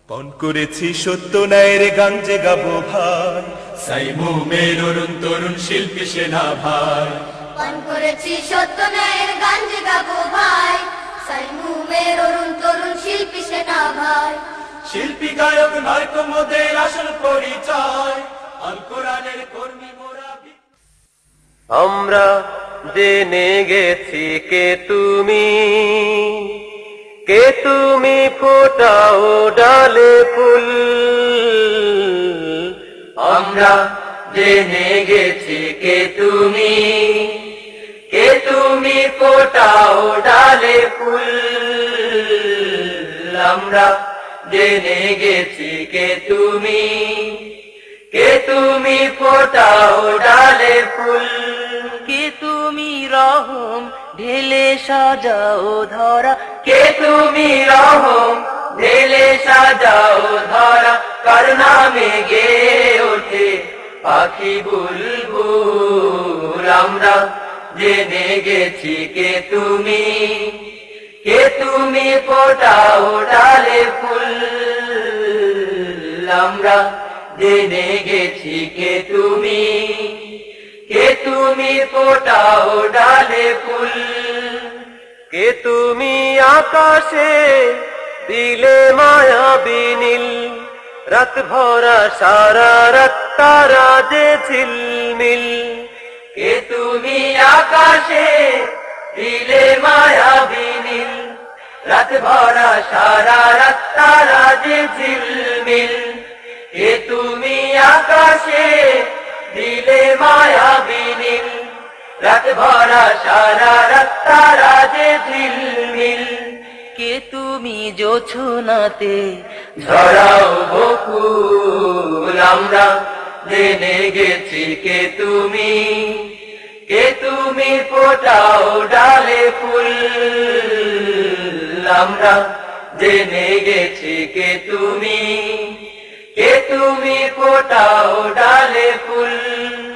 পণ করেছি সত্য ন্যায়ের গান যে গাবো ভাই, সাইমুমের অরুণ তরুণ শিল্পী সেনা ভাই। পণ করেছি সত্য ন্যায়ের গান যে গাবো ভাই, সাইমুমের অরুণ তরুণ শিল্পী সেনা ভাই। শিল্পী গায়ক নয় তো মোদের আসল পরিচয়, আল কোরআনের কর্মী মোরা। আমরা জেনে গেছি কে তুমি ফোটাও ডালে ফুল। আমরা জেনে গেছি কে তুমি ফোটাও ডালে ফুল। আমরা জেনে গেছি কে তুমি ফোটাও ডালে ফুল। কে তুমি রহম ঢেলে সাজাও ধরা, কে তুমি রহম ঢেলে সাজাও ধরা। কার নামে গে ওঠে পাখি বুলবুল। আমরা জেনে গেছি কে তুমি ফোটাও ডালে ফুল। আমরা জেনে গেছি কে তুমি ফোটাও ডালে ফুল। কে তুমি আকাশে দিলে মায়াবী নীল, রাত ভরা সারা রাত তারা যে ঝিলমিল। কে তুমি আকাশে দিলে মায়াবী নীল, রাত ভরা সারা রাত তারা যে ঝিলমিল। কে তুমি আকাশে দিলে মায়াবী নীল, রাত ভরা সারা রাত তারা যে ঝিলমিল। কে তুমি জোছনাতে ঝরাও বকুল। আমরা জেনে গেছি কে তুমি ফোটাও ডালে ফুল। আমরা জেনে গেছি কে তুমি ফোটাও ডালে ফুল।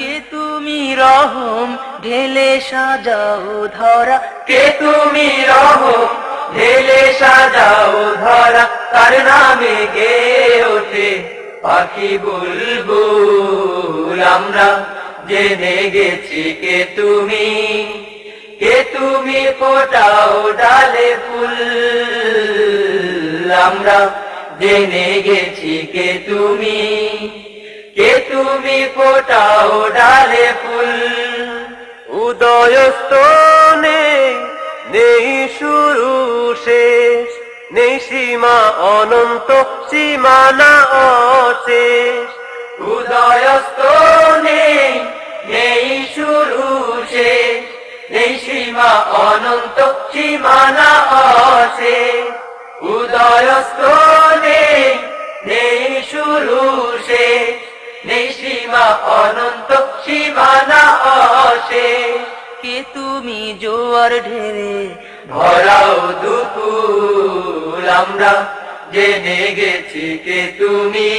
কে তুমি রহম ঢেলে সাজাও ধরা, কে তুমি রহম ঢেলে সাজাও ধরা। কার নামে গে ওঠে পাখি বুলবুল। আমরা জেনে গেছি কে তুমি ফোটাও ডালে ফুল। আমরা জেনে গেছি কে তুমি ফোটাও ডালে ফুল। উদয়স্তনে নেই শুরু শেষ, নেই সীমা অনন্ত সীমানা অশেষ। উদয়স্তনে নেই শুরু শেষ, নেই সীমা অনন্ত সীমানা অশেষ। উদয়স্তনে নেই শুরু শেষ, নেই সীমা অনন্ত সীমানা অশেষ। কে তুমি জোয়ার ঢেলে ভরাও দুকুল। আমরা জেনে গেছি কে তুমি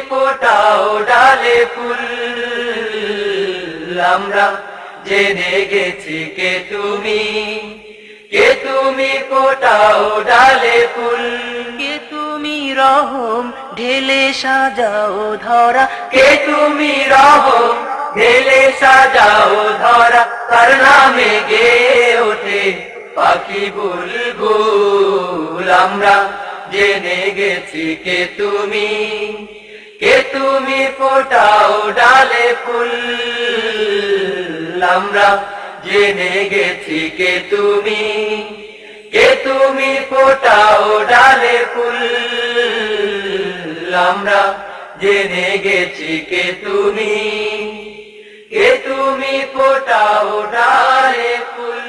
ফোটাও ডালে ফুল। আমরা জেনে গেছি কে তুমি ফোটাও ডালে ফুল। কে তুমি রহম ঢেলে সাজাও ধরা, কে তুমি রহম ঢেলে সাজাও ধরা। কার নামে গে ওঠে পাখি বুলবুল। আমরা জেনে গেছি কে তুমি ফোটাও ডালে ফুল। আমরা জেনে গেছি কে তুমি ফোটাও ডালে ফুল। আমরা জেনে গেছি কে তুমি ফোটাও ডালে ফুল।